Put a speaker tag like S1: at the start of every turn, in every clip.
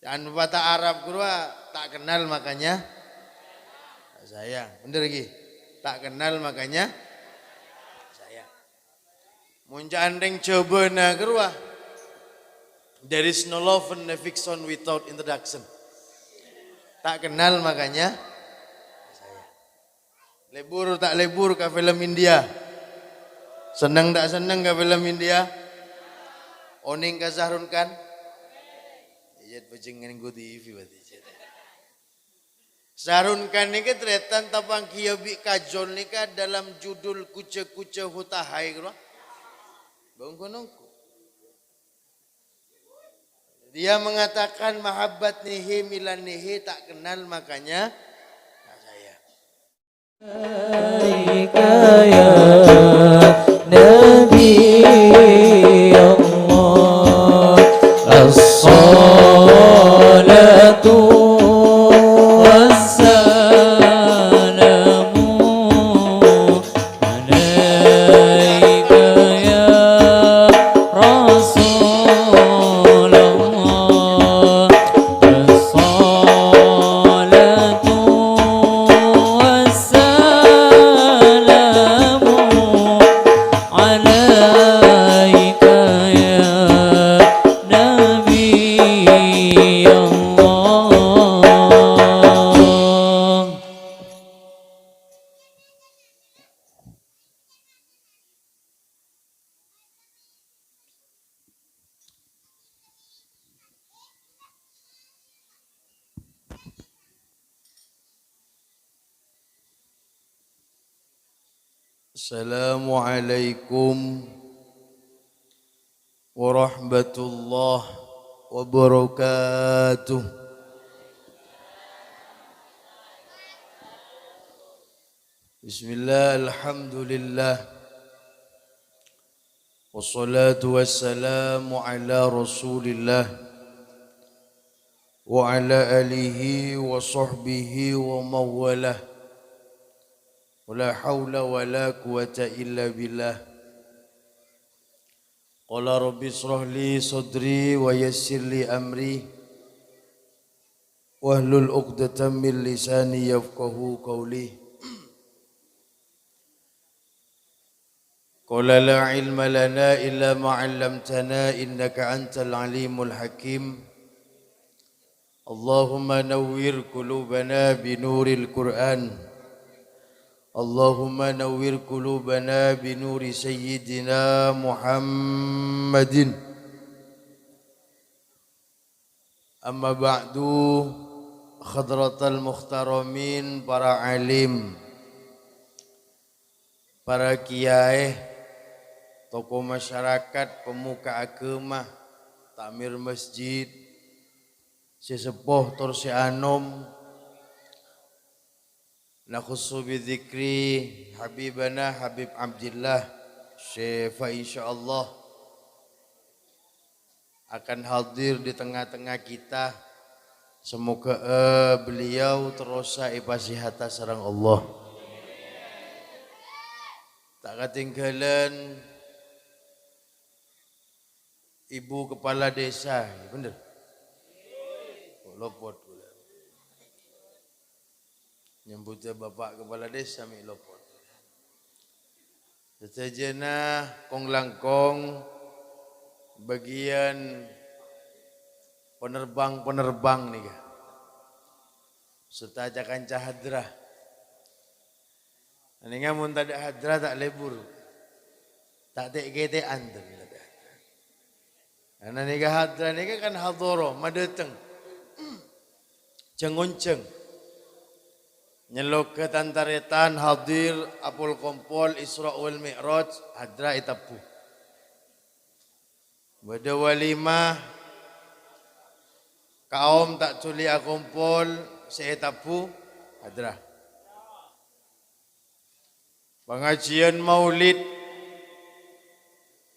S1: Dan pepatah Arab kurwa tak kenal makanya tak sayang. Bener lagi. Tak kenal makanya sayang. Muncandeng coba na kurwa. There is no love and affection without introduction. Tak kenal makanya sayang. Lebur tak lebur ke film India. Senang tak senang ke film India. Oning ke Sahrul Khan. Ijat pacingan gue TV berarti. Sahrul Khan ni ke tretan tapang kiyabi kajol ni ka dalam judul kuce-kuce hutahai kena. Bangkonongku. Dia mengatakan mahabbat nihi milan nihi tak kenal makanya tak sayang.
S2: Ya Nabi Allah as-salatu
S1: Assalamualaikum warahmatullahi wabarakatuh. Bismillah, alhamdulillah. Wassalatu wassalamu ala rasulillah wa ala alihi wa sahbihi wa mawalah. Wala hawla wala quwata illa billah. Qala rabbi israh li sadri wa yassir li amri wahlul 'uqdatam min lisani yafqahu qawli. Qala la ilma lana illa ma 'allamtana innaka antal alimul hakim. Allahumma nawwir qulubana binuril Qur'an. Allahumma nawwir qulubana binuri sayyidina Muhammadin. Amma ba'du, khadratal mukhtaramin, para alim, para kiai, tokoh masyarakat, pemuka agama, takmir masjid, sesepuh Torsi Anom, nakhussu bidzikri habibana Habib Abdillah Syefa insyaallah akan hadir di tengah-tengah kita. Semoga beliau terus ipasihata sareng Allah. Tak ketinggalan Ibu Kepala Desa, bener? Lopot. Nyambutnya Bapak Kepala Desa mi lopot. Setajana kong langkong bagian penerbang nih kah. Serta kanca hadrah. Ini ngamun tak ada hadrah tak lebur. Tak tek anten. Karena nikah hadrah nikah kan hadoro madeteng. Cengonceng. Nyelok ke tantaretan hadir apul kompol Isra wal Mi'raj hadra itapu. Bada walimah kaum tak tuli kompol seetapu hadra. Pengajian maulid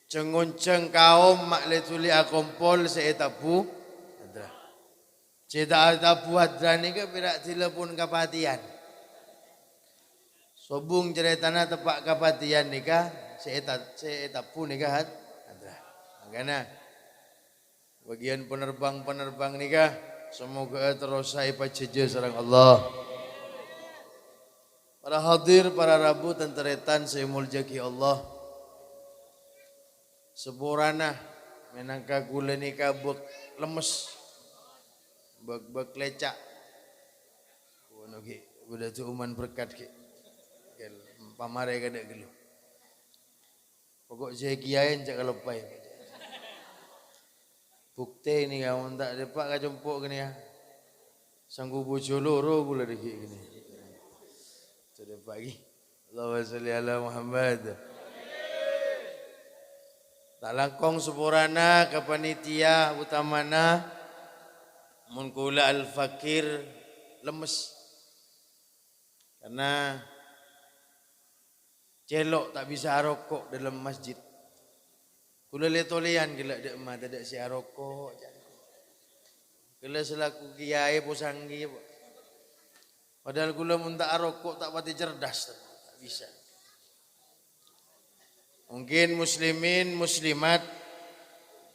S1: cengunceng kaum mak le tuli kompol seetapu hadra. Cita etapu hadra ni ke pirak telepon kapatian. Sobung ceritana tepak kapatian nikah seetapu nikah hadra. Karena bagian penerbang nikah Semoga terusai paceja sareng Allah. Para hadir, para rabu tenteretan saya muljaki Allah. Seborana menangka gula nikah bek lemes. Bek lecak. Kuno ki, udah cuman berkat ki. Pamare kada gelu. Pokok saya kiain cak lepai. Bukti ni kamu tak dapat ka jemput gini ya. Sanggup bojo loro gula deki gini. Sudah pagi. Allahumma sholli ala Muhammad. Tak langkong sepurana ke panitia utamana mun kula al-fakir lemes. Karena celok tak bisa rokok dalam masjid. Kula letolean gila dek mah tak ada si rokok. Kula selaku kiai posanggi. Padahal kula mun tak rokok tak pati cerdas, tak bisa. Mungkin muslimin muslimat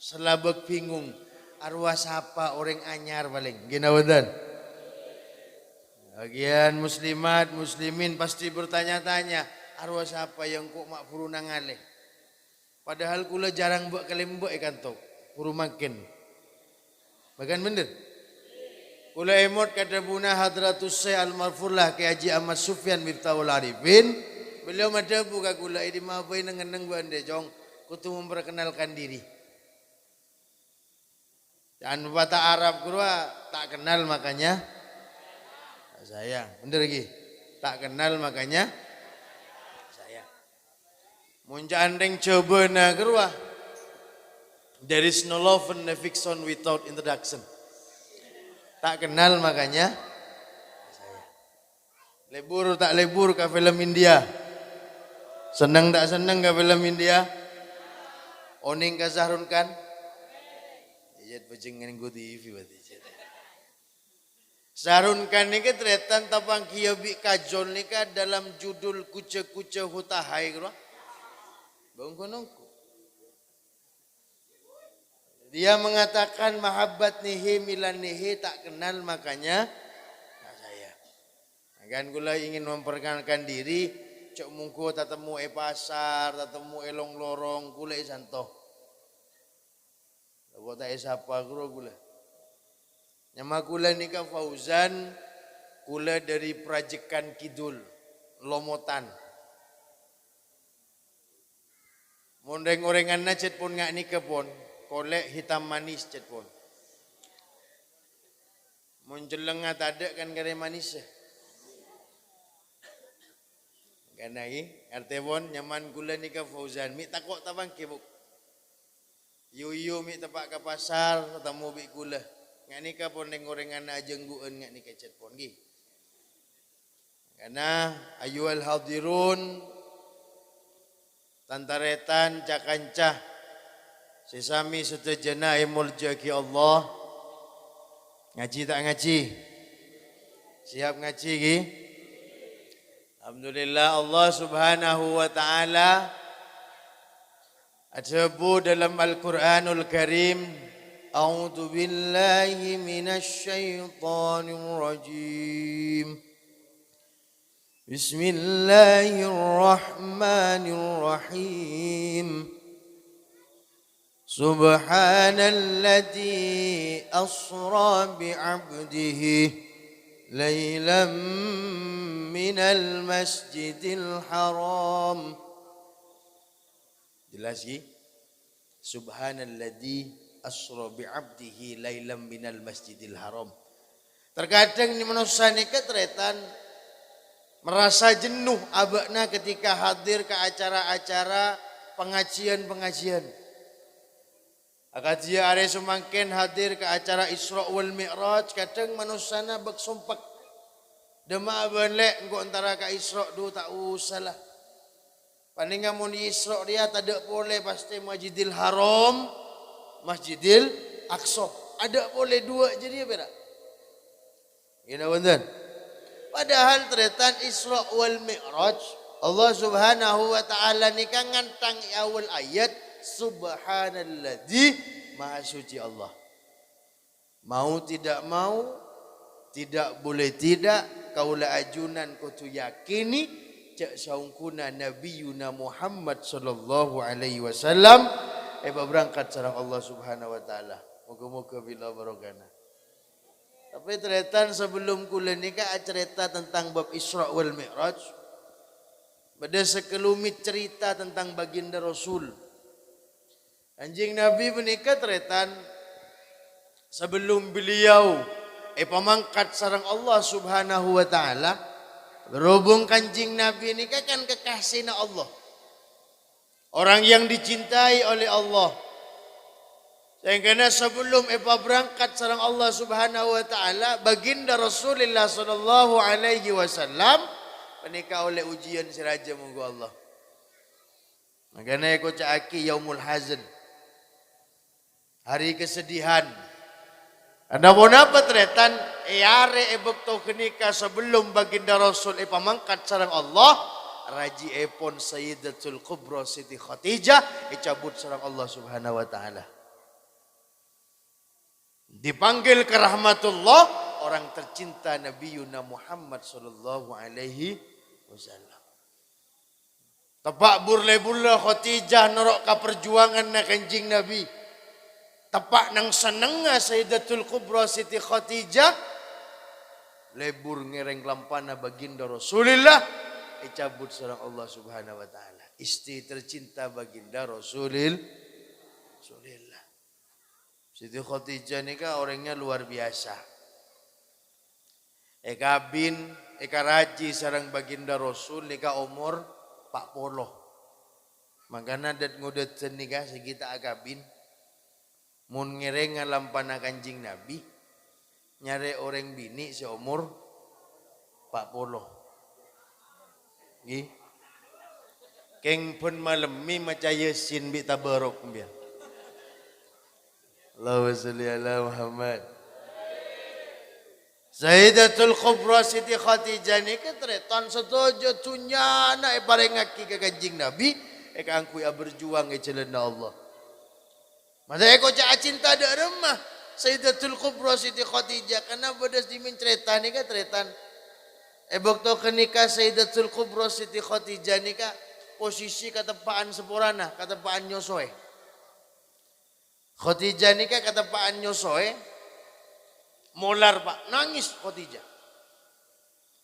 S1: selabek bingung arwah siapa orang anyar paling. Gina betul. Bagian muslimat muslimin pasti bertanya-tanya arwah siapa yang kok mak puru nangaleh. Padahal kula jarang buat kalembok ikan tok, puru makin. Bahkan bener. Kula emot kata buna hadratus Syekh Al-Marfurlah Kiai Haji Ahmad Sufyan Miftahul Arifin. Beliau madabu ka kula idi maafai nengeneng bande jong kutu memperkenalkan diri. Dan bahasa Arab kula tak kenal makanya sayang. Bener lagi. Tak kenal makanya sayang. Munca andeng coba na kruah. There is no love and affection without introduction. Tak kenal makanya sayang. Lebur tak lebur ke film India. Senang tak senang ke film India? Oning ke Sahrul Khan? Ijat pecengan gue TV berarti. Sahrul Khan ni ke tretan tapang kiyobi kajol ni ke dalam judul kuce-kuce hutahai kru. Bangkonongku. Dia mengatakan mahabbat nihi milan nihi tak kenal makanya saya. Kan kula ingin memperkenalkan diri, cok mungku tatemu pasar, tatemu elong lorong kula santoh. Kok tak siapa kula. Nama kula ni ka Fauzan, kula dari Prajekan Kidul, Lomotan. Mondeng-orengan na cet pun ngak ni ke pun, kolek hitam manis cet pun. Monjeleng tak ada kan kare manis. Kan lagi, arte pun nyaman kula ni ke Fauzan, mi takok tabang ke buk. Yu mi tepak ke pasar, ketemu bik kula. Ngak ni ka pun deng-orengan na jengguan ngak ni ke cet pun gi. Karena ayuhal hadirun tantaretan cakancah sesami setajana muljaki Allah. Ngaji tak ngaji? Siap ngaji gi? Alhamdulillah Allah Subhanahu wa taala ajabu dalam Al-Qur'anul Karim. A'udzu billahi minasy syaithanir rajim. Bismillahirrahmanirrahim. Subhanalladzi asra bi'abdihi laylan minal masjidil haram. Jelas ya? Subhanalladzi asra bi'abdihi laylan minal masjidil haram. Terkadang ni manusia ni ketretan merasa jenuh abakna ketika hadir ke acara-acara pengajian-pengajian. Akat dia are sumangken hadir ke acara Isra wal Mi'raj, kadang manusana beksumpak. Dema benlek engko antara ka Isra du tak usahlah. Paling mun di Isra dia tak ada boleh pasti Masjidil Haram, Masjidil Aqsa. Ada boleh dua jadi apa tak? Gina betul. Padahal teretan Isra wal Mi'raj Allah Subhanahu wa taala ni kan ngantang awal ayat subhanalladzi maha suci Allah. Mau tidak mau, tidak boleh tidak, kaula ajunan kutu yakini cak saungkuna nabiyuna Muhammad sallallahu alaihi wasallam berangkat sareng Allah Subhanahu wa taala. Moga-moga bila barokana. Tapi cerita sebelum kula nikah cerita tentang bab Isra wal Mi'raj. Ada sekelumit cerita tentang baginda Rasul. Anjing Nabi menikah cerita sebelum beliau pamangkat sareng Allah Subhanahu wa taala, berhubung kanjing Nabi ini kan kekasihna Allah. Orang yang dicintai oleh Allah. Sehingga sebelum berangkat sareng Allah Subhanahu wa taala, baginda Rasulullah sallallahu alaihi wasallam menikah oleh ujian siraja munggu Allah. Makanya aku caki yaumul hazan. Hari kesedihan. Ada apa tretan are bekto kenika sebelum baginda Rasul pamangkat sareng Allah raji epon Sayyidatul Kubra Siti Khadijah cabut sareng Allah Subhanahu wa taala. Dipanggil ke rahmatullah orang tercinta Nabiyuna Muhammad sallallahu alaihi wasallam. Tepak burle-burle Khadijah norok ka perjuangan na kanjing Nabi. Tepak nang senengnya Sayyidatul Kubra Siti Khadijah lebur ngereng lampana baginda Rasulullah cabut sareng Allah Subhanahu wa taala. Istri tercinta baginda Rasulullah. Siti Khadijah ni kan orangnya luar biasa. Kabin, raji sareng baginda Rasul nika umur 40. Makana dat ngudet nikah segita kabin. Mun ngereng ngalampana kanjing Nabi nyare orang bini seumur 40. Nggih. Keng pun malemi maca Yasin bi tabarok mbiar. Allahumma shalli ala Muhammad. Sayyidatul Kubra Siti Khadijah ni ketretan setuju tunyana parengaki ke kanjing Nabi angkui berjuang celana Allah. Masa eko cak cinta ada remah Sayyidatul Kubra Siti Khadijah karena bodas dimin cerita ni kan tretan. Waktu kenikah Sayyidatul Kubra Siti Khadijah ni kan posisi katepaan sepurana, katepaan nyosoe. Khadijah ni kan katepaan nyosoe. Molar pak, nangis Khadijah.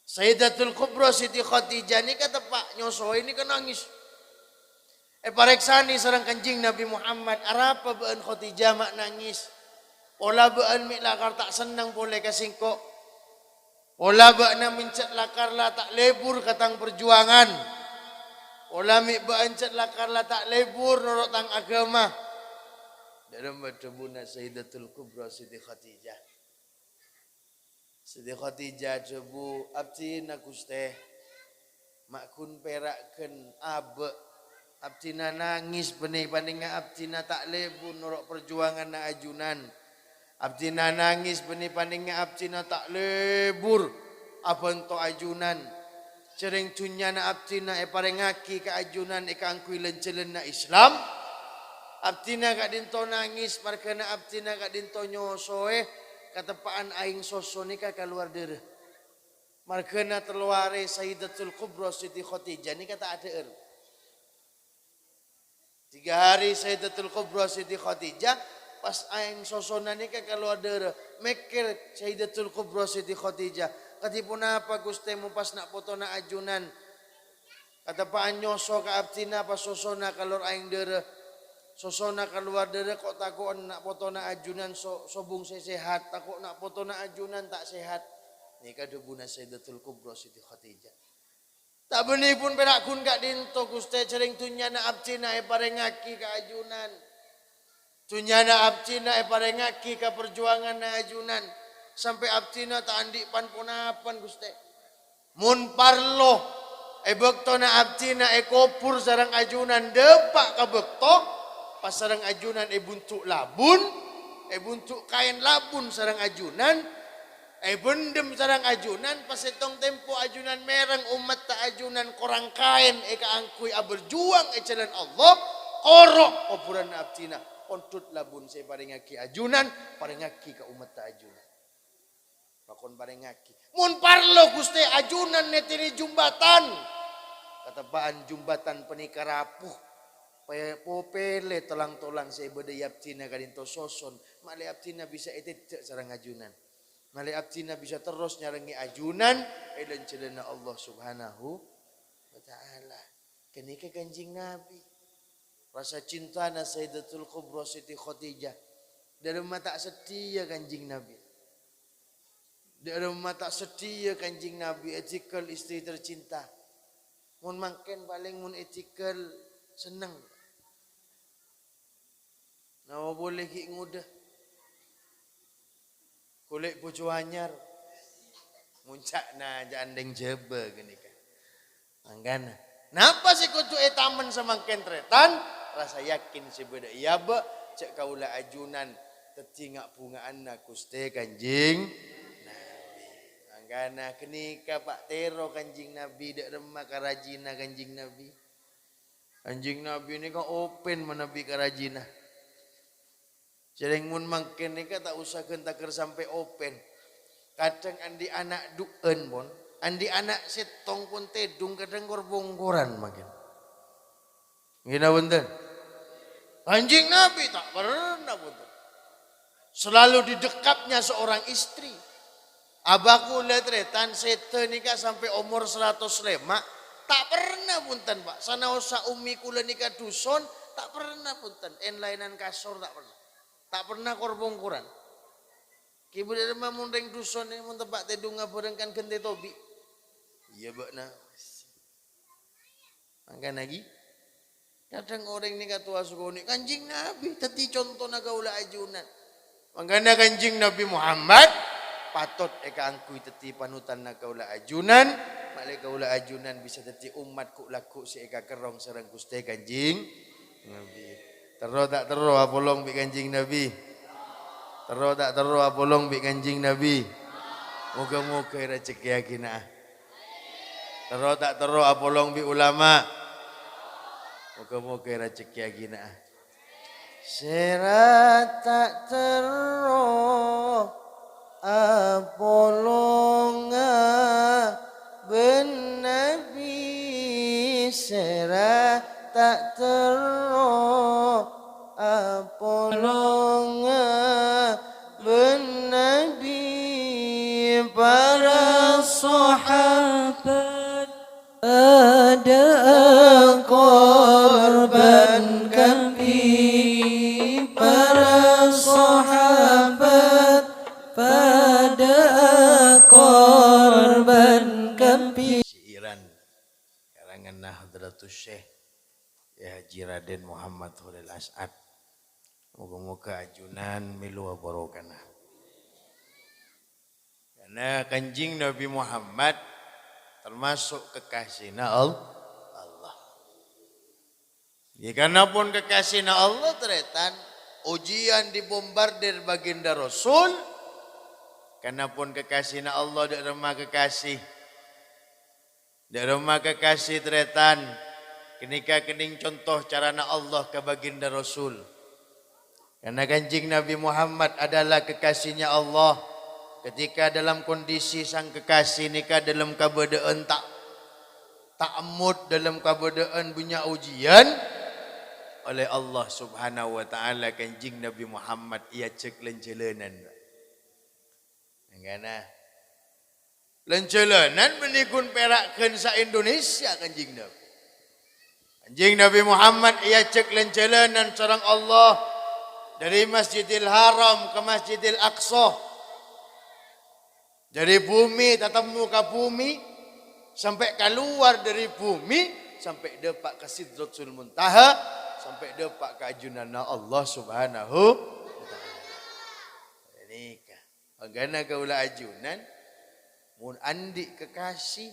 S1: Sayyidatul Kubra Siti Khadijah ni katepak nyosoe ni kan nangis. Pareksani sareng kanjing Nabi Muhammad, arapa beun Khadijah mak nangis. Pola beun mik lakar tak senang boleh kasingko. Pola beun mincet lakar lah tak lebur katang perjuangan. Pola mik beun cet lakar lah tak lebur norok tang agama. Dalam bertebuna Sayyidatul Kubra Siti Khadijah. Siti Khadijah cebu abdi nakuste makun perakken abe. Abdina nangis benih bandingnya abdina tak lebur norok perjuangan na ajunan. Abdina nangis benih bandingnya abdina tak lebur abang to ajunan. Cereng cunya na abdina parengaki ke ajunan angkui lencelen na Islam. Abdina kak dinto nangis markana abdina kak dinto nyosoe katepaan aing sosonika keluar dere. Markana terluare Sayyidatul Kubra Siti Khadijah ni kata ada 3 hari Sayyidatul Kubra Siti Khadijah pas aing sosona ni kan kalau ada mikir Sayyidatul Kubra Siti Khadijah katipun apa gustemu pas nak foto na ajunan kata paan nyoso ka abtina pas sosona kalau aing dere sosona keluar dere kok takut nak foto na ajunan sobung sehat takut nak foto na ajunan tak sehat ni kadebuna Sayyidatul Kubra Siti Khadijah. Tak benih pun berakun kak dinto guste cereng tunyana abcina parengaki ke ajunan. Tunyana abcina parengaki ke perjuangan na ajunan. Sampai abcina tak andik pan punapan guste. Mun parlo bekto na abcina kopur sarang ajunan depak ka bekto pas sarang ajunan buntuk labun buntuk kain labun sarang ajunan bendem sarang ajunan pas etong tempo ajunan mereng umat tak ajunan korang kain kaangkui berjuang jalan Allah korok kopuran abtina kontut labun saya parengaki ajunan, parengaki ka umat ta ajunan. Pakon parengaki. Mun parlo Gusti ajunan netiri jumbatan. Katapaan jumbatan penikah rapuh. Popele tolang-tolang saya beda yaptina kadinto soson. Mali yaptina bisa etet sareng ajunan. Mali yaptina bisa terus nyarengi ajunan. Edan celana Allah subhanahu wa ta'ala. Kenika kanjing Nabi. Rasa cinta na Sayyidatul Kubra Siti Khadijah. Dalam mata setia kanjing Nabi. Dalam mata setia kanjing Nabi. Etikal istri tercinta. Mun mangken paling mun etikal seneng. Nawa boleh ki ngudah. Kulik bojo anyar. Muncak na jandeng jeba gini kan. Manggana. Napa sih kutu etaman sama kentretan? Rasa yakin si beda iya be. Cek kaula ajunan. Tetingak bungaan na kuste kanjing Nabi. Manggana kenika Pak Tero kanjing Nabi. Dek remah karajina kanjing Nabi. Kanjing Nabi ini kan open menabi karajina. Jadi mun mangken ni tak usah kentakir sampai open. Kadang andi anak duen pun, andi anak setong pun tedung kadang korbongkoran makin. Gina benten. Kanjing Nabi tak pernah benten. Selalu di dekapnya seorang istri. Abaku lihat retan sete nikah sampai umur 105 tak pernah punten Pak. Sana usah umi kula nikah dusun tak pernah punten. Enlainan kasur tak pernah. Tak pernah korbongkoran. Kibu dari mamundeng dusun ini mun tebak tedung ngabarengkan kente tobi. Iya bakna. Mangka lagi. Kadang orang ni katua sukoni kanjing Nabi tadi contoh nagaula ajunan. Mangkana kanjing Nabi Muhammad patut eka angkui teti panutan nagaula ajunan. Malai gaula ajunan bisa teti umat ku laku si eka kerong sareng Gusti kanjing Nabi. Terus tak terus apolong bi kanjing Nabi. Terus tak terus apolong bi kanjing Nabi. Moga-moga rezeki akina. Terus tak terus apolong bi ulama. Moga-moga rezeki akina. Serat tak terus apolong ben Nabi. Serat tak terus apolong ben Nabi. Para sahabat ada korban kami. Para sahabat pada korban kami. Siiran karangan Nahdlatus Syekh Ya Haji Raden Muhammad Khalil As'ad. Moga-moga ajunan milu barokana. Karena kanjing Nabi Muhammad termasuk kekasihna Allah. Ya karena pun kekasihna Allah teretan ujian dibombardir baginda Rasul. Karena pun kekasihna Allah dak remah kekasih. Dak remah kekasih teretan kenika kening contoh carana Allah ke baginda Rasul. Karena kanjing Nabi Muhammad adalah kekasihnya Allah. Ketika dalam kondisi sang kekasih nikah dalam keadaan tak amut dalam keadaan punya ujian oleh Allah Subhanahu wa taala kanjing Nabi Muhammad ia cek lencelenan. Ngana. Lencelenan menikun perakkeun sa Indonesia kanjing Nabi. Kanjing Nabi Muhammad ia cek lencelenan sareng Allah dari Masjidil Haram ke Masjidil Aqsa. Dari bumi tatamu ke bumi sampai keluar dari bumi sampai depak ke Sidratul Muntaha sampai depak ke ajunana Allah Subhanahu wa taala. Nikah. Agana kaula ajunan mun andi kekasih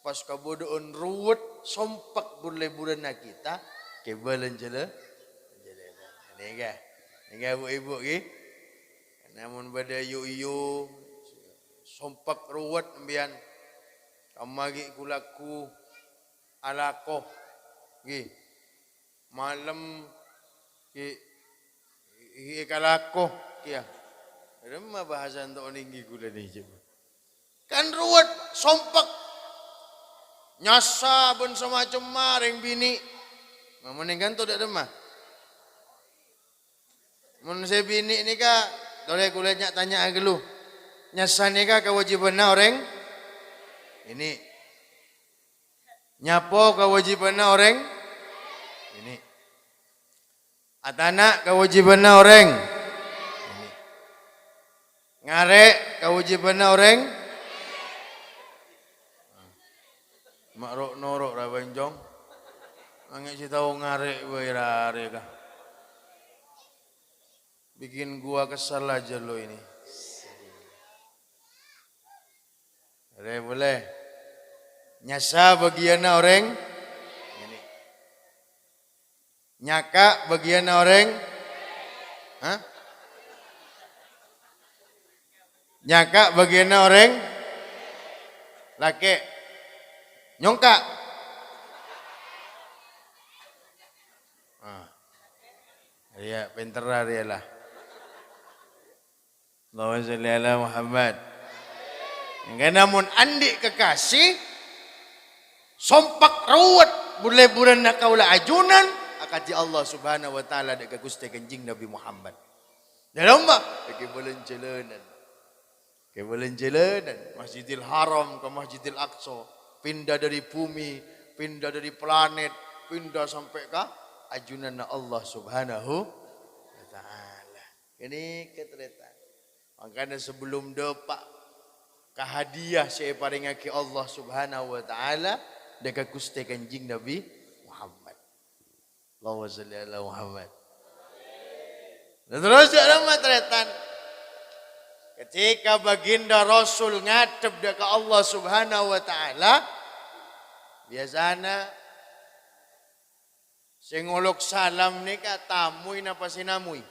S1: pas kabodoon ruwet sompak burle-burena kita kebalen jele. Nikah. Nikah ibu-ibu ki. Namun pada yu-yu sompak ruwet ambian kamagi kulaku alakoh ki malam ki Ikalako kia. Remah bahasa untuk tinggi gula ni je. Kan ruwet sompak. Nyasa pun semacam maring bini. Meningan tu dak demah. Mun saya bini ni ka, boleh kulanya tanya agelu. Nyasa ni ka kewajiban orang ini. Nyapo kewajiban orang ini. Atana kewajiban orang ini. Ngarek kewajiban orang. Makrok norok ra banjong. Angin si tahu ngarek wae ka. Bikin gua kesal aja lo ini. Boleh. Nyasa bagian orang ini. Nyaka bagian orang. Hah? Nyaka bagian orang. Laki. Nyongka. Ya, pinter dia lah. Allahumma sholli ala Muhammad. Namun andik kekasih sompak ruwet boleh nak kaula ajunan akati Allah Subhanahu wa taala dek Gusti Kanjeng Nabi Muhammad. Dalam mak kebulan jalanan Masjidil Haram ke Masjidil Aqsa, pindah dari bumi, pindah dari planet, pindah sampai ke ajunan Allah Subhanahu wa taala. Ini ketretan. Makanya sebelum dopak kehadiah saya paringake Allah Subhanahu wa taala dekat Gusti Kanjeng Nabi Muhammad. Allahumma shalli ala Muhammad. Dan terus dalam matretan ketika baginda Rasul ngadep dekat Allah Subhanahu wa taala biasana sing ngolok salam nika tamuin apa sinamui?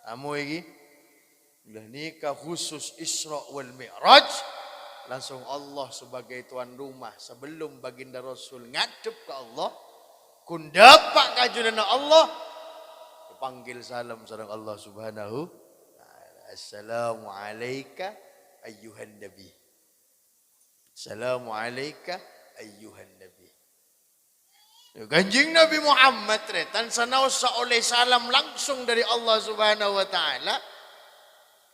S1: Tamu iki. Lah nikah khusus Isra wal Mi'raj langsung Allah sebagai tuan rumah sebelum baginda Rasul ngadep ke Allah kun dapat kajunan Allah dipanggil salam sareng Allah Subhanahu taala. Assalamu alayka ayyuhan nabi. Assalamu alayka ayyuhan nabi. Kanjeng Nabi Muhammad retan sanausa oleh salam langsung dari Allah Subhanahu wa taala.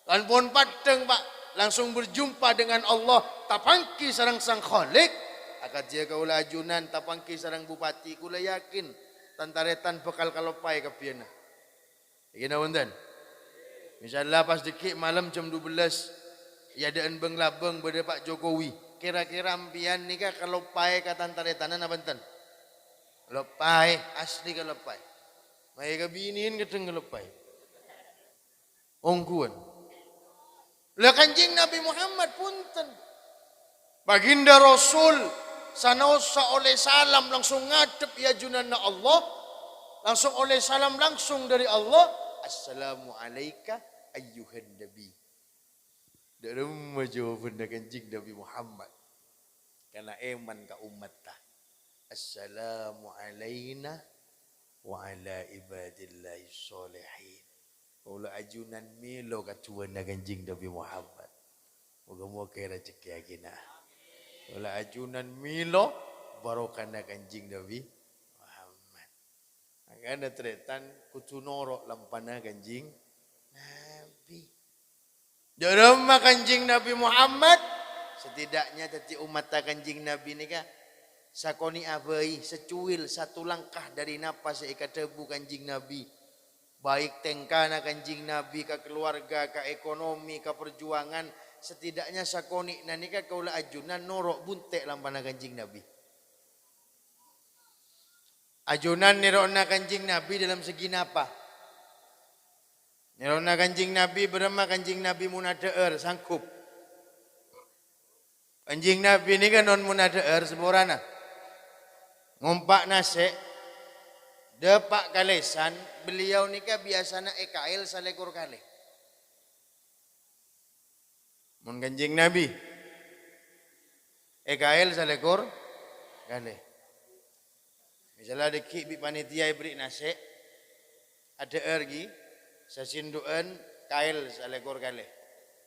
S1: Kan pun padeng Pak langsung berjumpa dengan Allah tapangki sareng sang Khalik akad dia kaula ajunan tapangki sareng bupati kula yakin tantaretan bekal kalopai kapiana. Gina wonten. Insyaallah pas dekik malam jam 12 ya daan benglabeng bade Pak Jokowi. Kira-kira ampian nika kalopai ka tantaretanan apa enten? Kalopai asli kalopai. Mai kabinin gedeng kalopai. Ongkuan. Lah Kanjeng Nabi Muhammad punten. Baginda Rasul sanosa oleh salam langsung ngadep ya junanna Allah. Langsung oleh salam langsung dari Allah. Assalamu alayka ayyuhan nabi. Dalam jawaban Kanjeng Nabi Muhammad. Karena eman ka umat ta. Assalamu alayna wa ala ibadillahi sholihin. Ula ajunan milo katuan na Kanjeng Nabi Muhammad. Moga-moga kaya rezeki agina. Ula ajunan milo barokah na Kanjeng Nabi Muhammad. Agana tretan kutunoro lampana Kanjeng Nabi. Dalam Kanjeng Nabi Muhammad setidaknya tadi umat Kanjeng Nabi ni ka sakoni abai secuil satu langkah dari napas ikatebu Kanjeng Nabi. Baik tengkana Kanjeng Nabi ke keluarga, ke ekonomi, ke perjuangan, setidaknya sakoni nanika kaula ajunan norok buntek lampana Kanjeng Nabi. Ajunan nirona Kanjeng Nabi dalam segi napa? Nirona Kanjeng Nabi berema Kanjeng Nabi munadeer sangkup. Kanjeng Nabi ini kan non munadeer seborana. Ngumpak nase depak kalesan beliau nikah biasanya EKL salekor kali. Mun Kanjeng Nabi EKL salekor kali. Misalnya deki bi panitia ibri nase Ada ergi, sasinduan kail salekor kale.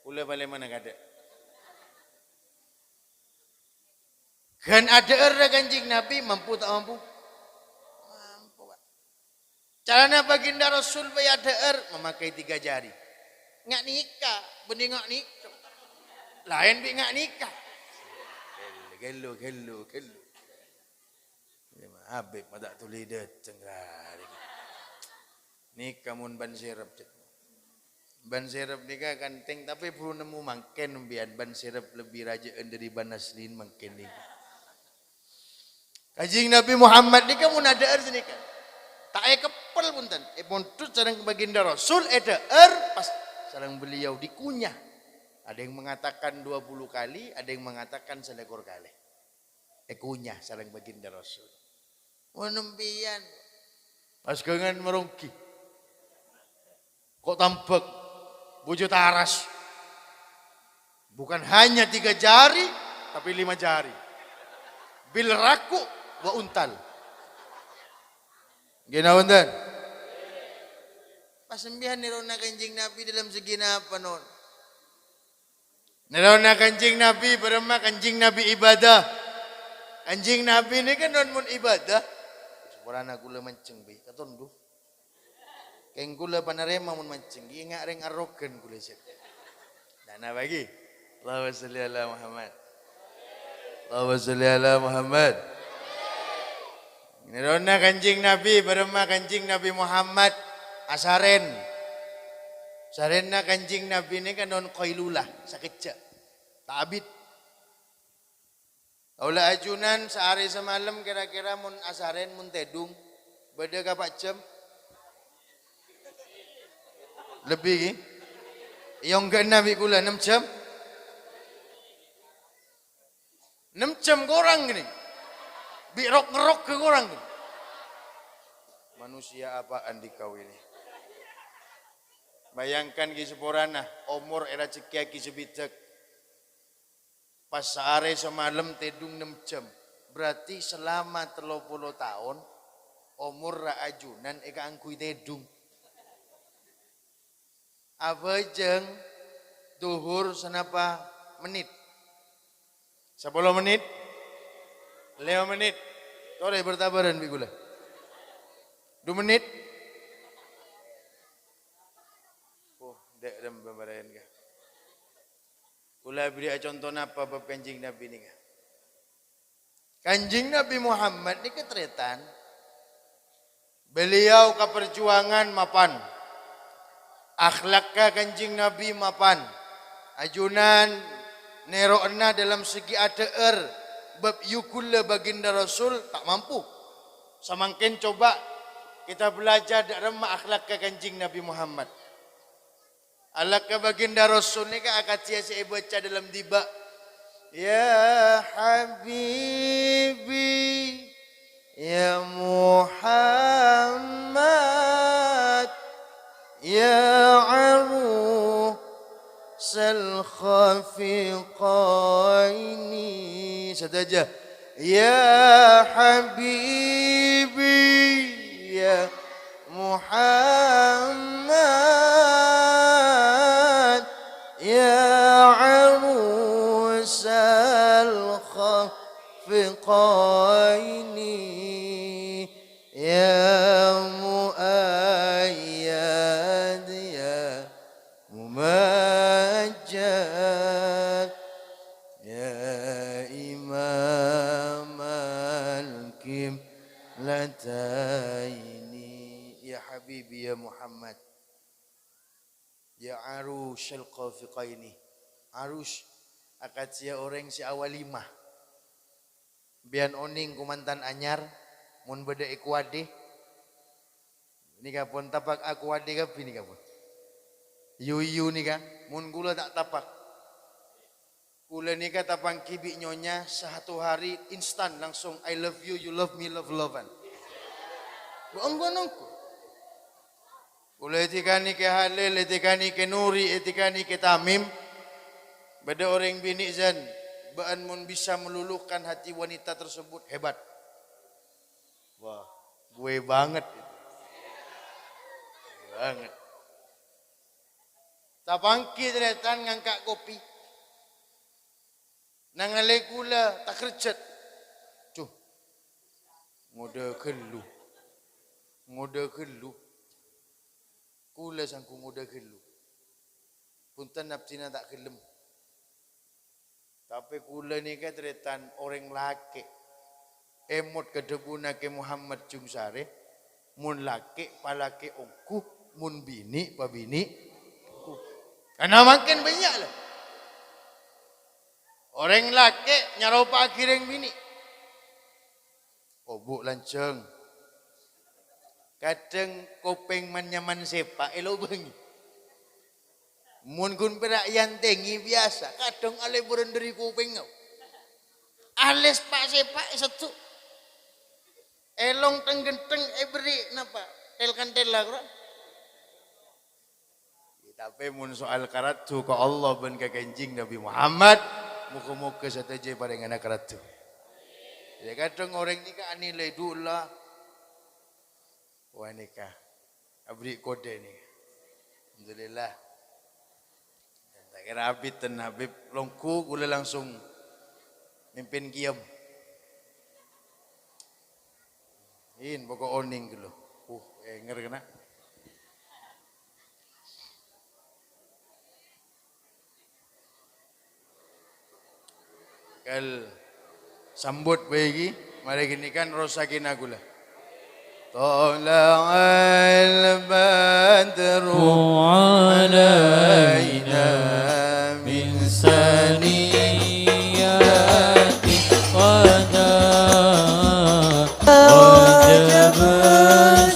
S1: Kula balik mana kada. Kan ada era Kanjeng Nabi mampu tak mampu? Mampu, Pak. Caranya baginda Rasul bayar ada memakai 3 jari. Ngak nikah, bening ngak nikah. Lain bi ngak nikah. Gelo. Ya Habib madak tuli dateng hari. Nikah mun ban sirap. Ban sirap nikah kanteng tapi perlu nemu mangken biar ban sirap lebih rajaan dari ban aslin mangken nikah. Kanjeng Nabi Muhammad nikah mun ada sini kan. Tak kepel punten. Pontut sareng baginda Rasul ada pas sareng beliau dikunyah. Ada yang mengatakan 20 kali, ada yang mengatakan selekor kali. Kunyah sareng baginda Rasul. Menempian. Pas gengan merungki. Kok tampak bojo taras. Bukan hanya 3 jari, tapi 5 jari. Bil raku wa untal. Gina wonten. Pasembihan nirona Kanjeng Nabi dalam segi napa non. Nirona Kanjeng Nabi berema Kanjeng Nabi ibadah. Kanjeng Nabi ini kan non mun ibadah. Sepurana kula mancing bi katon du. Keng kula panarema mun mancing gi ngak reng arogan kula sik. Dana bagi. Allahumma sholli ala Muhammad. Allahumma sholli ala Muhammad. Nirona Kanjeng Nabi berema Kanjeng Nabi Muhammad asaren. Sarenna Kanjeng Nabi ini kan non qailulah sakitja. Ta'abid. Aula ajunan sehari semalam kira-kira mun asaren mun tedung beda kapak jam lebih ki. Yang ke Nabi kula 6 jam. 6 jam korang gini. Birok ngerok ke korang gini. Manusia apaan di kau ini? Bayangkan ki seporana umur era cekia ki sebijak. Pas sehari semalam tedung 6 jam. Berarti selama 30 tahun umur raajunan eka angkui tedung. Apa jeng duhur senapa menit? 10 menit? 5 menit? Tore bertabaran bigula. 2 menit? Oh, dek dem pembarayan ka. Kula beri contoh apa bab Kanjeng Nabi ni ka. Kanjeng Nabi Muhammad ni ketretan. Beliau ke perjuangan mapan. Akhlaknya Kanjeng Nabi mapan. Ajunan nero'na dalam segi ADR. Bab yukulla baginda Rasul tak mampu. Samangkin coba kita belajar dari akhlaknya Kanjeng Nabi Muhammad. Akhlaknya baginda Rasul ni kan akan saya baca dalam diba. Ya Habibi Ya Muhammad Ya Arusal Khafiqaini. Saja. Ya Habibi Ya Muhammad Ya Arusal Khafiqaini Ya Muayyad Ya Mumajjad Ya Imam al-Qiblataini Ya Habibi Ya Muhammad Ya Arushal Khafiqaini. Arush akad sia orang si awalima. Bian oning kumantan anyar mun beda ikuade. Ini kapon tapak aku ade kapi ni kapon. Yu ni kan mun gula tak tapak. Kula ni ka tapang kibi nyonya satu hari instan langsung I love you, you love me, love-lovean. Buang-buang Kula etikani ke Halil, etikani ke Nuri, etikani ke Tamim. Beda orang bini zan, baan mun bisa meluluhkan hati wanita tersebut hebat. Wah, gue banget itu. banget. Tapangki tretan ngangkat kopi. Nangale kula tak kerjet. Cuh. Ngode gelu. Ngode gelu. Kula sangku ngode gelu. Punten nafsina tak gelem. Tapi kula ni kan tretan orang laki. Emot kedebuna ke Muhammad Jungsare. Mun laki palaki ongku. Mun bini pabini. Karena makin banyak lah. Orang laki nyaropa akhireng bini. Obuk lanceng. Kadang kopeng man nyaman sepak elo bengi. Mun kun perak yang tinggi biasa. Kadang ale berenderi kopeng ngau. Ales pak sepak satu. Elong tenggenteng beri napa? Tel kantel lah kurang. Tapi mun soal karatu ke Allah ben ke kenjing Nabi Muhammad. Muka-muka sataja pada anak karatu. Jadi kadang orang ni kan nilai dula. Wah nikah. Abri kode ni. Alhamdulillah. Tak kira Habib dan Habib longku gula langsung mimpin kiam. In pokok oning gitu. Ngeri kena. Kal sambut bagi mari gini kan rosakin aku lah. Tala'al badru alaina min
S2: saniyati wada wajib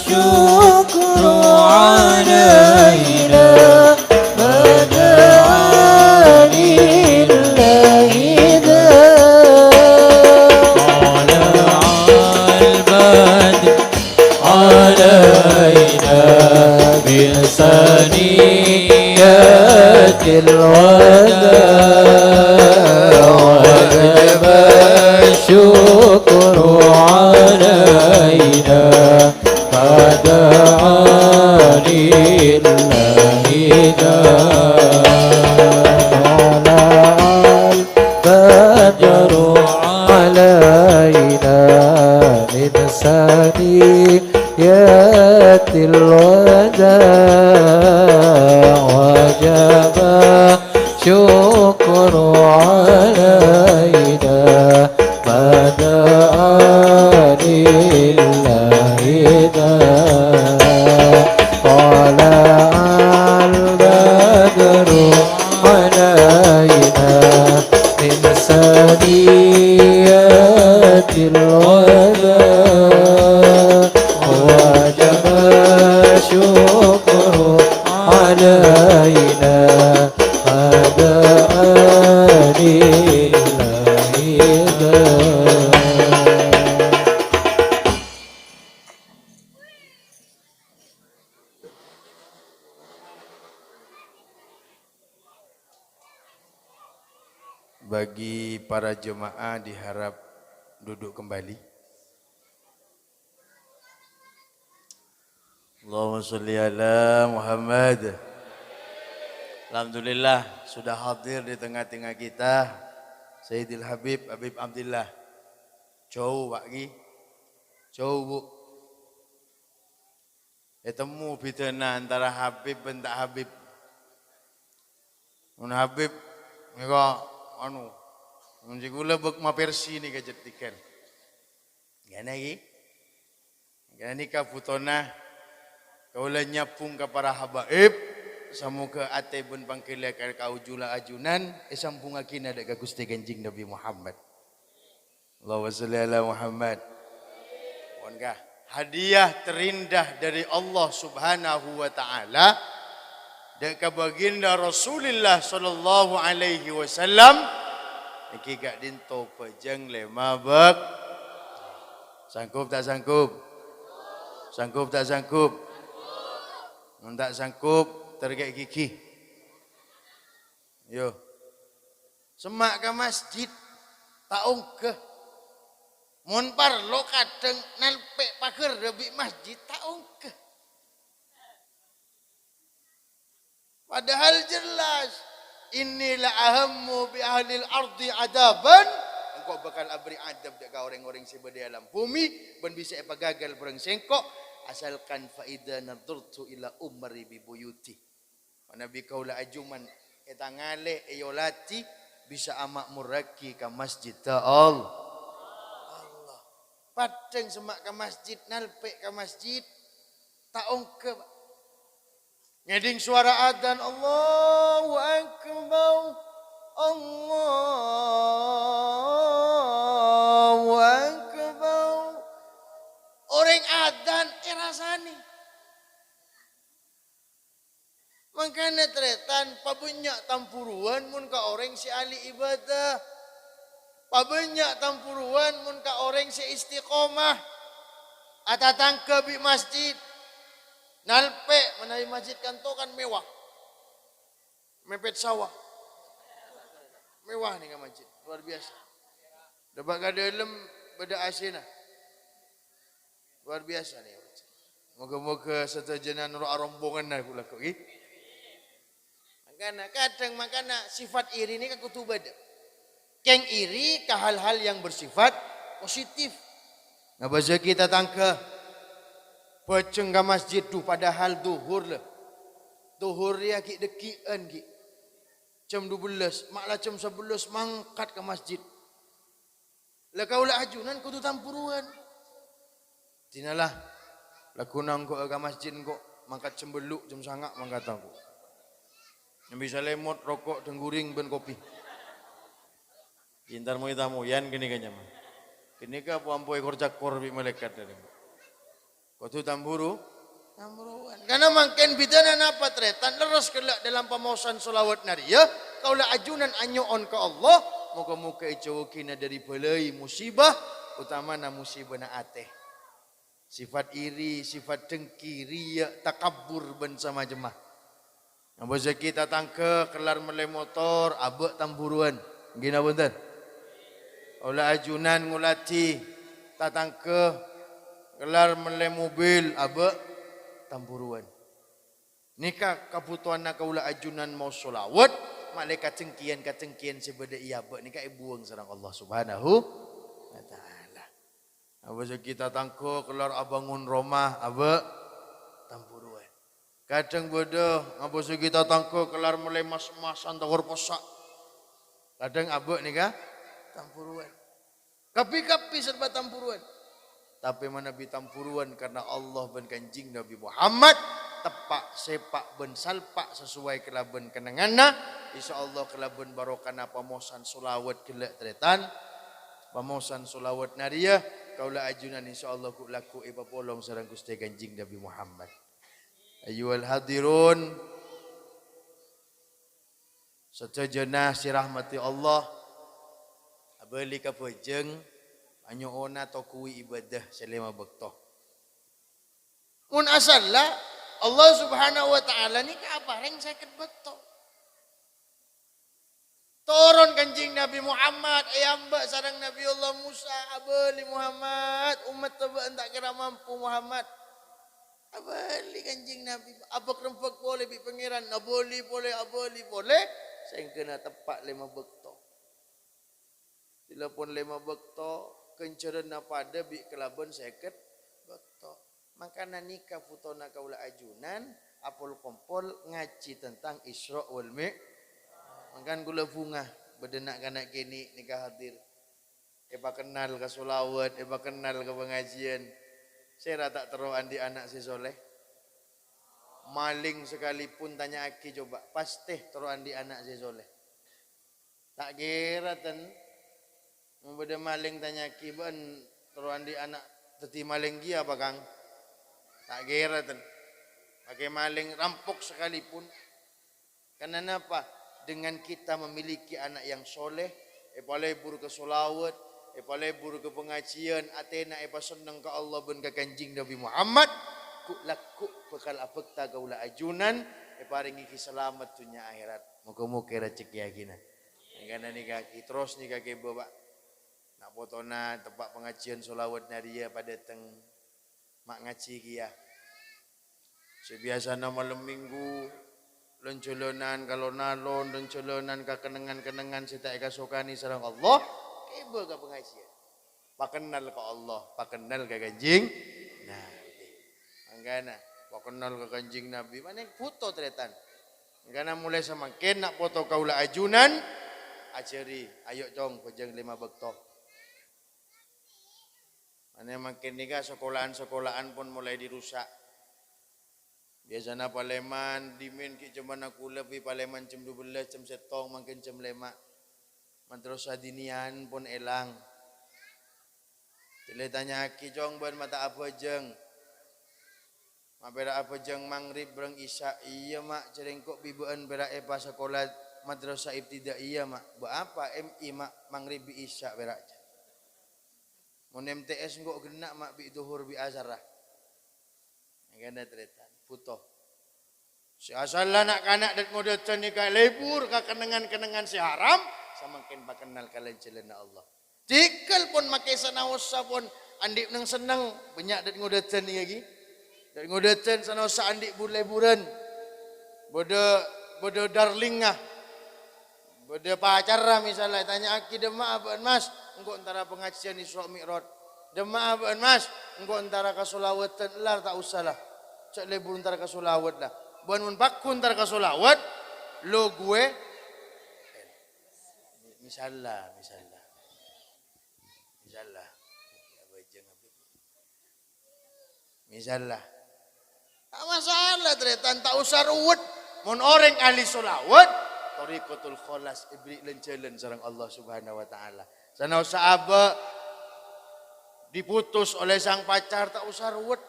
S2: syukru alaina بثنيات الوداع وجب الشكر علينا فدعا لله الفجر علينا من ثنيات الوداع وجب شكر علينا ما دعا لله طلع البدر علينا من ثنيات الوداع وجب شكر علينا هذا
S1: Bagi para jemaah diharap duduk kembali. Allahumma sholli ala Muhammad. Alhamdulillah sudah hadir di tengah-tengah kita Sayyidil Habib Abdillah. Jauh lagi. Jauh bu. Temu bidana antara Habib dan tak Habib. Mun Habib mereka anu menjigula bek ma Persi ni kejetikan. Gana lagi. Gana nikah putona kaula nyapung ka para habaib samuka ate bun pangkila ka kaujula ajunan sampung akina da ka Gusti Kanjeng Nabi Muhammad. Allahumma shalli ala Muhammad. Moga hadiah terindah dari Allah Subhanahu wa taala dan ka baginda Rasulullah sallallahu alaihi wasallam iki gak dinto pejeng le mabek. Sanggup tak sanggup? Sanggup tak sanggup? Tak sanggup tergek gigi. Yo. Semak ke masjid taung ke. Mun parlo kadang nalpek pager debi masjid taung ke. Padahal jelas. Inilah ahammu bi ahlil ardi adaban. Engkau bakal abri adab dekat orang-orang yang di alam bumi. Ben bisa apa gagal berang sengkok. Asalkan faida nadurtu ila umri bibuyuti. Nabi kaula ajuman. Eta ngale eyolati. Bisa amak muraki ke masjid Allah. Padang semak ke masjid, nalpek ke masjid, taong ke. Ngeding suara adzan Allahu Akbar, Allahu Akbar. Orang adzan rasani. Makanya tretan pabanyak tampuruan mun ka orang si ahli ibadah. Pabanyak tampuruan mun ka orang si istiqomah. Atatang ke bi masjid. Nalpe menawi masjid kanto kan mewah. Mepet sawah. Mewah nih ka masjid, luar biasa. Dapat ka dalam beda asina. Luar biasa nih. Moga-moga setajenan ro rombongan na kula ko. Makana sifat iri ini ka kutu beda. Keng iri ke hal-hal yang bersifat positif. Nah bahasa kita tangka. Peceng ke masjid tu padahal duhur lah. Duhur ya ki dekian ki. Jam 12, maklah jam 11 mangkat ke masjid. Lah kaulah ajunan kudu tampuruan. Tinalah. Lakunang ko ke masjid ko mangkat cembeluk jam sangak mangkat aku. Yang bisa lemot, rokok, dengguring, ben kopi. Intar mo itamu yan kini kanya mah. Kini ka po ampo ekor cakor bi malaikat dari. Kotu tamburuan. Karena mangken bidana napa tretan leres kelak dalam pamausan solawat naria. Kaulah ajunan anyoon ke Allah. Moga-moga ijawakina dari balai musibah. Utama na musibah na ateh. Sifat iri, sifat dengki, riya, takabur ben sama jemah. Yang kita tangke kelar melai motor, abek tamburuan. Gina bunten. Olah ajunan ngulati tatangke kelar melai mobil abek tamburuan. Nikah kebutuhan nak ulah ajunan mau solawat malaikat cengkian sebeda iya abek nikah ibuang sareng Allah Subhanahu wa taala. Abis kita tangke kelar abangun rumah abek tamburuan. Kadang bodoh abis kita tangke kelar melai mas-masan tawar posak. Kadang abek nikah tampuruan. Kapi-kapi serba tampuruan. Tapi mana bi tampuruan karena Allah ben kanjing Nabi Muhammad tepak sepak ben salpak sesuai kelaben kenangana. Insyaallah kelaben barokana pamosan solawat kelak tretan. Pamosan solawat naria kaula ajunan insyaallah ku laku iba polong sareng Gusti kanjing Nabi Muhammad. Ayyuhal hadirun setajana si rahmati Allah. Beli ke pejeng, anyo ona tokui ibadah selama bektoh. Mun asal lah Allah Subhanahu wa taala ni ka bareng sakit bektoh. Turun kanjing Nabi Muhammad, ayamba sareng Nabi Allah Musa, abeli Muhammad, umat tebe entak kira mampu Muhammad. Abeli kanjing Nabi, abak rempek boleh bi pangeran, aboli boleh, saya kena tepak lima bektoh. Dilapun lima bekto, kenceran pada bi kelaban seket bekto. Makana nikah putona kaula ajunan, apol kompol ngaji tentang Isra wal Mi'raj. Makan gula bunga, bedenak kanak kini nikah hadir. Eba kenal ke solawat, eba kenal ke pengajian. Saya tak teroan di anak si soleh. Maling sekalipun tanya aki coba, pasti teroan di anak si soleh. Tak kira ten. Membeda maling tanya kiban teruan di anak teti maling dia apa kang? Tak kira ten. Pakai maling rampok sekalipun. Karena apa? Dengan kita memiliki anak yang soleh, epalai buru ke solawat, epalai buru ke pengajian, atena epa seneng ke Allah ben ke kanjing Nabi Muhammad, ku laku bekal apekta gaula ajunan, eparingi ki selamat dunia akhirat. Muka-muka rezeki yakina. Karena ni kaki terus ni kaki bawa. Nak potona tempat pengajian solawat naria pada teng mak ngaji kia. Sebiasana malam minggu Loncolonan kalau nalon, loncolonan ka kenangan-kenangan sita eka sokani sareng Allah, keba ka pengajian. Pakenal ka Allah, pakenal ka Kanjeng Nabi. Anggana, pakenal ka Kanjeng Nabi, mana foto tretan. Anggana mulai semakin nak foto kaula ajunan, ajari, ayo cong pejeng 5 bekto. Mana makin nika sekolahan-sekolahan pun mulai dirusak. Biasanya Paleman, dimin ki cuman aku lebih Paleman jam 12, jam 1, makin jam 5. Madrasah dinian pun elang. Tile tanya ki jong ben mata apa jeng. Mapera apa jeng maghrib bereng isya. Iya mak cerengkok bibeun bera epa sekolah madrasah ibtidaiyah mak. Apa MI mak maghrib bi isya bera. Mun MTS engko genak mak bi zuhur bi asar. Ngene tretan. Putoh. Si asal anak kanak dat ngodetan nikah lebur ka kenangan-kenangan si haram samakin pakenal kalian celana Allah. Tikal pun makai sanaosa pun andik nang senang banyak dat ngodetan ni lagi. Dat ngodetan sanaosa andik bur-leburan. Bodo darling ah. Bodo pacar misalnya tanya aki demak apaan mas? Engko antara pengajian Isra Mi'raj. Demak apaan mas? Engko antara kasolawatan lar tak usahlah. Cak lebur ntar ke solawat lah. Buan mun pakku ntar ke solawat, lo gue, misalnya. Tak masalah tretan, tak usah ruwet. Mun orang ahli solawat, tariqatul kholas ibri lencelan sareng Allah Subhanahu wa taala. Sana usah aba diputus oleh sang pacar, tak usah ruwet.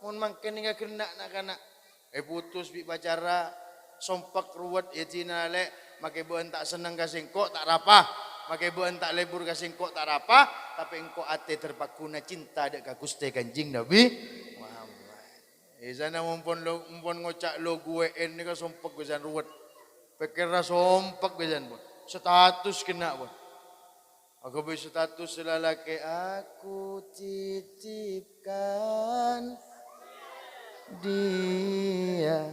S1: Mun mangken nga kena nak-anak. Putus bi pacara, sompak ruwet ya cina le, make beun tak seneng ka singkok tak rapah, make beun tak lebur ka singkok tak rapah, tapi engko ate terpakuna cinta dek ka Gusti Kanjeng Nabi Muhammad. Sana mumpun ngocak lo gue en ka sompak besan ruwet. Pikirna sompak besan pun. Status kena pun. Aku bisa status selalaki aku titipkan dia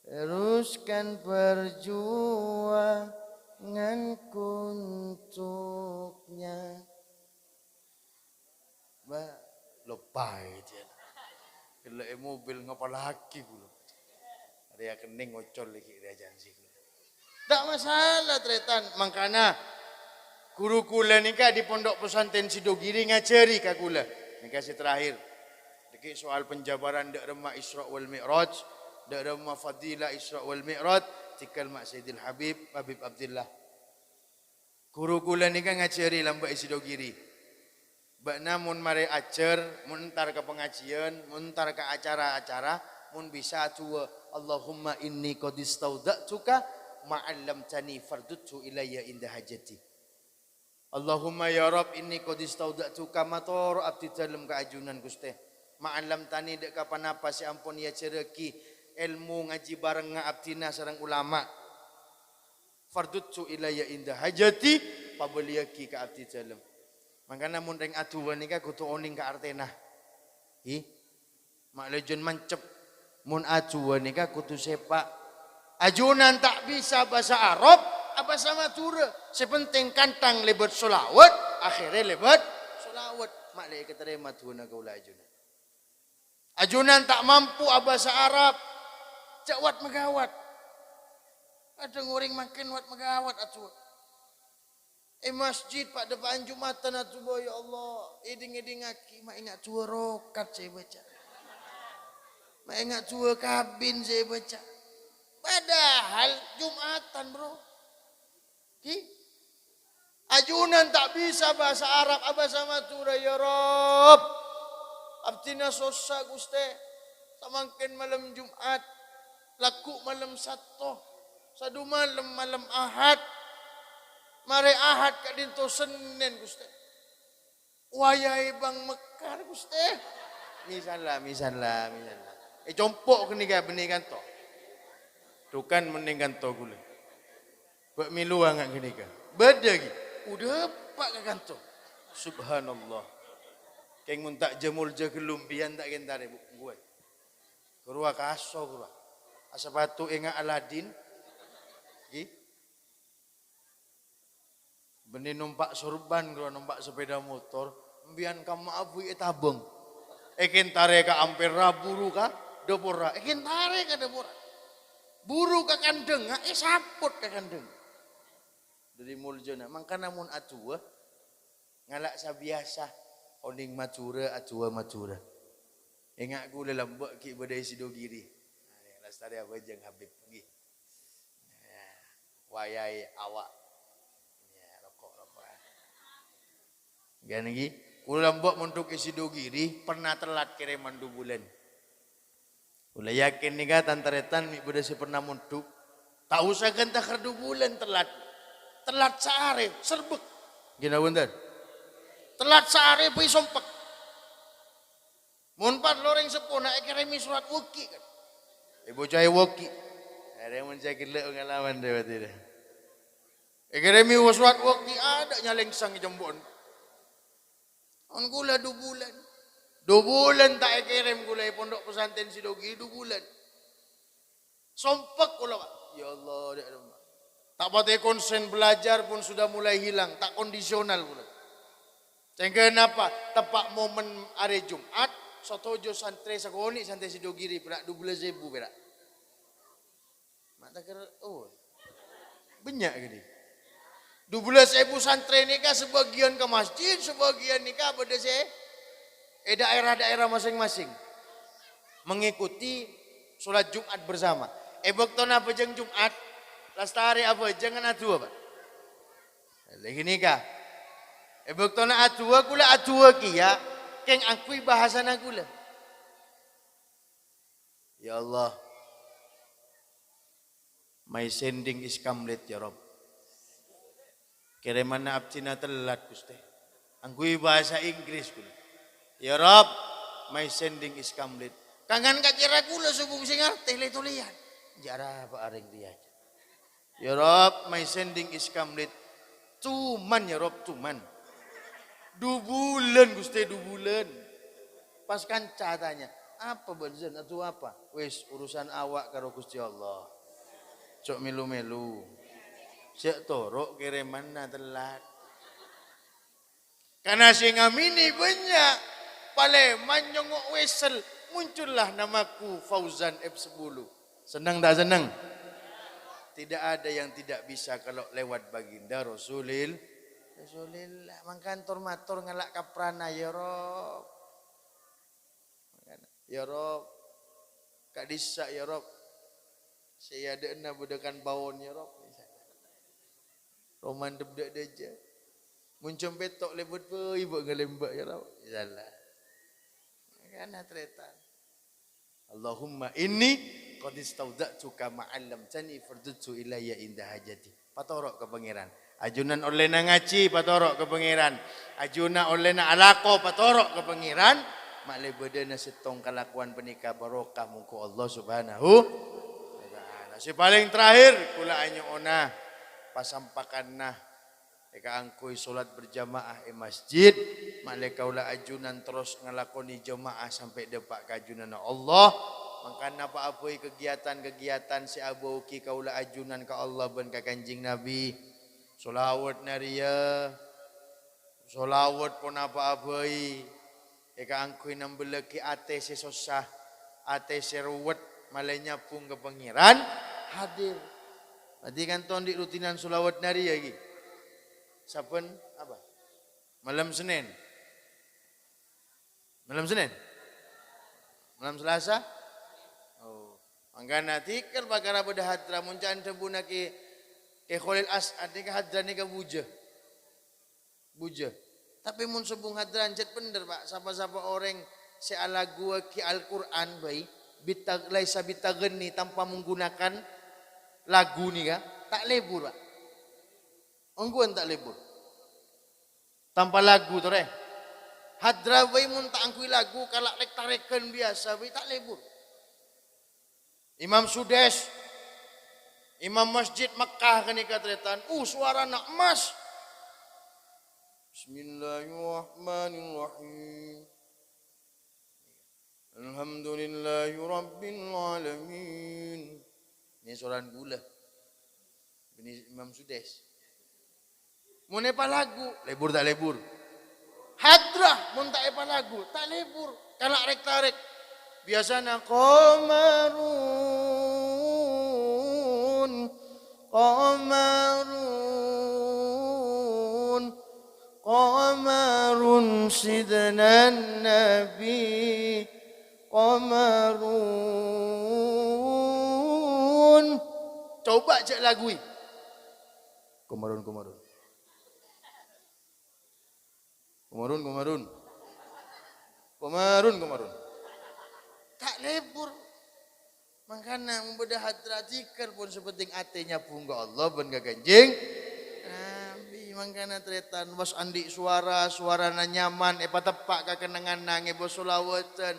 S1: teruskan perjuanganku untuknya. Ba lepai dia. Kalau mobil ngapalaki gula. Ada kening ngocol lagi dia janji. Tak masalah tretan mangkana guru kula nika di pondok pesantren Sidogiri ngajari ka kula. Nika si terakhir. Deki soal penjabaran dak remah Isra wal Mi'raj, dak remah fadilah Isra wal Mi'raj, tikal mak Sayyidil Habib Abdullah. Guru kula nika ngajari lambak Sidogiri. Bak namun mari ajar, mun entar ke pengajian, mun entar ke acara-acara, mun bisa tua Allahumma inni qad istauda'tuka ma'allamtani farduthu ilayya inda hajati. Allahumma ya Rabb inni qad istauda'tuka mator abdi dalem kaajunan Gusti. Ma'alam tani dek kapan apa si ampun ya cereki ilmu ngaji bareng ngabdina sareng ulama. Fardutsu ilayya indah hajati pabeliyaki ka abdi dalem. Mangkana mun reng aduan nika kudu oning ka artena. Mak lejon mancep mun aduan nika kudu sepak. Ajunan tak bisa bahasa Arab, bahasa Madura. Sepenting kantang lebet solawat, akhirnya lebet solawat. Mak le keterima tuana kaula ajunan. Ajunan tak mampu bahasa Arab, cak wat megawat. Ada ngoring makin wat megawat atuh. Masjid pak depan Jumatan atuh boy ya Allah. Iding-iding aki mak ingat tua rokat saya baca. Mak ingat tua kabin saya baca. Padahal Jumatan bro. Ajunan tak bisa bahasa Arab, bahasa Madura ya Rob. Abdina sosa Guste, samangkin malam Jumat, laku malam Sabtu, sadu malam Ahad, mari Ahad kadinto Senin Guste. Wayai bang mekar Guste. Misalnya. Compok kini kaya benih kan to. Tukan mending kan to gula. Bak milu angak kini kaya. Beda lagi. Udah pak kan to. Subhanallah. Keng mun tak jemul je kelumpian tak kentare gue. Kurua kaso kurua. asa batu ingat Aladin. Gi. Benih numpak sorban kalau numpak sepeda motor, mbian ka maabu etabeng. Eken tare ka ampir raburu ka dopora. Eken tare ka dopora. Buru ka kandeng, saput ka kandeng. Dari muljona, mangkana mun atua ngalak sabiasa oning matura atua matura. Ingat ku lelambak ki badai sidogiri. Lastari apa jeng Habib nggih. Wayai awak. Ya rokok. Gan lagi, kula mbok untuk isi dogiri pernah telat kiriman 2 bulan. Kula yakin nih kan tantaretan mi beda si pernah muntuk. Tak usah gantah 2 bulan telat. Telat sehari serbek. Gina bener. Telat sehari pi sompek. Mun pan loreng sepona kirimi surat waki kan. Ibu cai waki. Ada mun cai gila pengalaman dia berarti dah. Kirimi surat waki ada nyalengsang jambon. On gula 2 bulan. 2 bulan tak kirim gula pondok pesantren Sidogi 2 bulan. Sompek gula Pak. Ya Allah, tak patah konsen belajar pun sudah mulai hilang, tak kondisional gula. Kenapa? Tepat momen hari Jumat, sotojo santri sakoni santri Sidogiri perak 12.000 perak. Mata kira banyak gini. 12.000 santri nikah sebagian ke masjid, sebagian nikah pada daerah-daerah masing-masing. Mengikuti sholat Jumat bersama. Bektona apa jeng Jumat? Lastari apa jangan atua Pak. Lagi nikah. Bektona atua kula atua kia, keng akui bahasana kula. Ya Allah. My sending is complete ya Rob. Kiriman abcina telat Gusti. Angkui bahasa Inggris kula. Ya Rob, my sending is complete. Kangen ka kira kula subung sing ngartih le tulian. Jara Pak areng dia. Ya Rob, my sending is complete. Cuman ya Rob, cuman. 2 bulan Gusti 2 bulan. Pas kanca tanya, apa barzan atau apa? Wis urusan awak karo Gusti Allah. Cok melu-melu. Sik torok kiriman na telat. Karena sing ngamini banyak. Paleman nyongok wesel. Muncullah namaku Fauzan F10. Senang tak senang? Tidak ada yang tidak bisa kalau lewat baginda Rasulillah. Mangkantor matur ngelak kaprana ya Rob. Ya Rob. Kak Disa ya Rob. Saya ada ena budakan bawon ya Rob. Roman debdak deja. Muncul petok lebut pe ibu ngelembak ya Rob. Salah. Karena tretan. Allahumma inni qad istauda'tuka ma'allamtani fardutsu ilayya inda hajati. Patorok ke pangeran. Ajunan oleh na ngaji patorok ke pangeran. Ajunan oleh na alako patorok ke pangeran. Maklai bedana setong kelakuan penikah barokah muka Allah Subhanahu wa taala. Si paling terakhir kula anyo ona pasampakan nah eka angkui solat berjamaah masjid. Maklai kaula ajunan terus ngelakoni jamaah sampai depak kajunan Allah. Mangkana apa-apa kegiatan-kegiatan si abauki kaula ajunan ka Allah ben ka Kanjing Nabi. Solawat naria. Solawat pun apa-apa. Eka angkui nambeleki ate si sosah. Ate si ruwet malainya pun ke pangeran hadir. Berarti kan ton di rutinan solawat naria lagi. Saben apa? Malam Senin. Malam Senin. Malam Selasa. Mangkana tikal bakara pada hadra muncan tebuna ke Khalil As'ad ni ke hadra ni ke buja. Tapi mun sebung hadran jet bener Pak. Siapa-siapa orang si alagu ki Al-Quran baik laisa bitagni tanpa menggunakan lagu ni kan tak lebur Pak. Ongguan tak lebur. Tanpa lagu tu Hadra baik mun tak angkui lagu kalak lek tarekan biasa baik tak lebur. Imam Sudes, Imam Masjid Makkah kan ikatretan. Suara nak emas. Bismillahirrahmanirrahim. Alhamdulillahi Rabbil Alamin. Ini soran gula. Ini Imam Sudes. Mau nepa lagu, lebur tak lebur. Hadrah, mau tak nepa lagu, tak lebur. Kalak rek tarik. Biasanya qamarun sidnan nabi qamarun. Coba cek lagu ini. Qamarun. Tak lebur. Makanya membedah hadratikal pun sepenting atenya pun ga Allah pun ga ganjing. Nabi makanya tretan bos andi suara nyaman tepak ka kenangan nange bos solawatan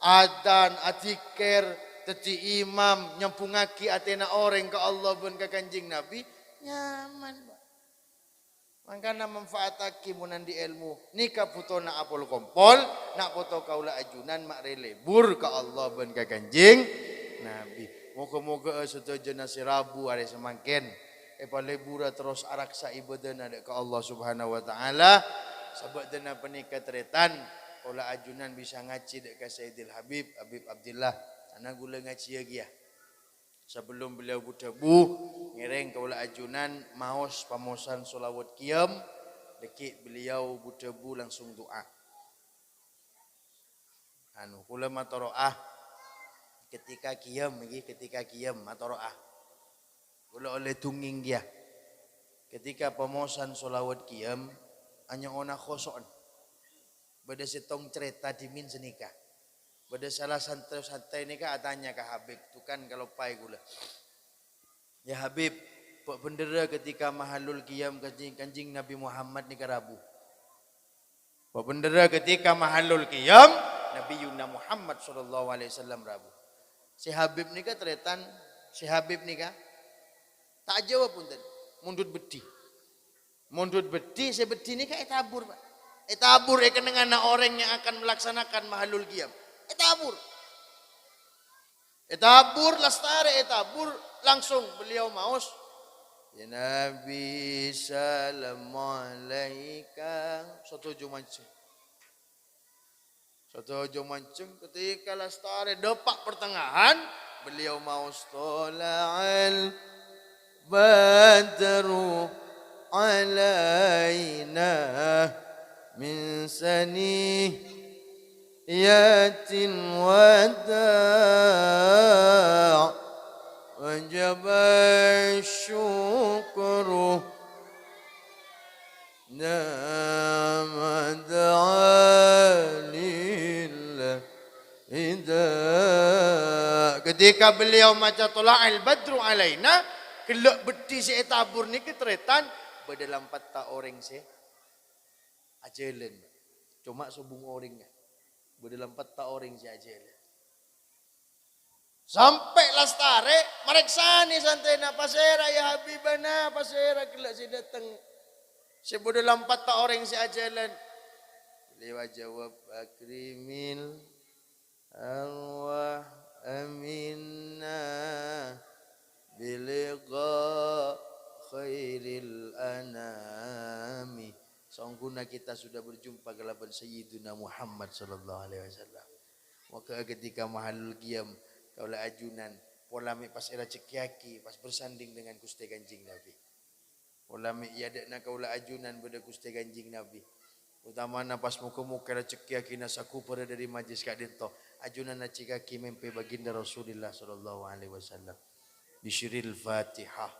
S1: adan atikir teti imam nyampungaki atena orang ka Allah pun ga ganjing Nabi nyaman. Makanya manfaataki munan di ilmu. Nikah puto nak apol kompol, nak puto kaula ajunan mak relebur ka Allah ben ka Kanjeng Nabi. Moga-moga setuju nasi Rabu hari semangkin. Lebura terus araksa ibadana ka Allah Subhanahu wa taala. Sebab dana penikah tretan kaula ajunan bisa ngaji dek ka Sayyidil Habib Abdillah. Ana gula ngaji lagi ya. Sebelum beliau budabu ngereng kaula ajunan maos pamosan solawat qiyam dekik beliau budabu langsung doa. Kula matoroah ketika qiyam matoroah. Kula oleh tunging dia. Ketika pamosan solawat qiyam hanya ona khoson. Beda setong cerita dimin senikah. Pada salah santai ini kah tanya ke Habib tu kan kalau pai gula. Ya Habib, pak bendera ketika mahalul qiyam kanjing Nabi Muhammad ni Rabu. Pak bendera ketika mahalul qiyam Nabi Yuna Muhammad sallallahu alaihi wasallam Rabu. Si Habib ni kah tretan, si Habib ni kah tak jawab pun tadi. Mundut beti, si beti ni kah etabur pak. Etabur dengan orang yang akan melaksanakan mahalul qiyam. Etabur lastare etabur langsung beliau maus. Ya Nabi salam alaika. Satu mancung ketika lastare depak pertengahan beliau maus tola'al badru alaina min sani yatin wada' wajib syukru namad alillah ida. Ketika beliau maca tola'al badru alaina kelak beti si etabur ni ketretan berdalam 4 orang si ajalan cuma subung orangnya berdalam 4 orang si ajalan sampai lastare mareksani santai na pasera ya habibana pasera kelak si datang si berdalam 4 orang si ajalan beliau jawab akrimil arwah aminna biliqa khairil anami. Sangkuna kita sudah berjumpa kelaban Sayyidina Muhammad sallallahu alaihi wasallam. Maka ketika mahalul qiyam kaula ajunan polami pas era cekiaki pas bersanding dengan Gusti Kanjeng Nabi. Polami iadana kaula ajunan pada Gusti Kanjeng Nabi. Utamana pas muka-muka era cekiaki nasaku pada dari majlis kadento. Ajunan na cikaki mimpi baginda Rasulullah sallallahu alaihi wasallam. Bisyiril Fatihah.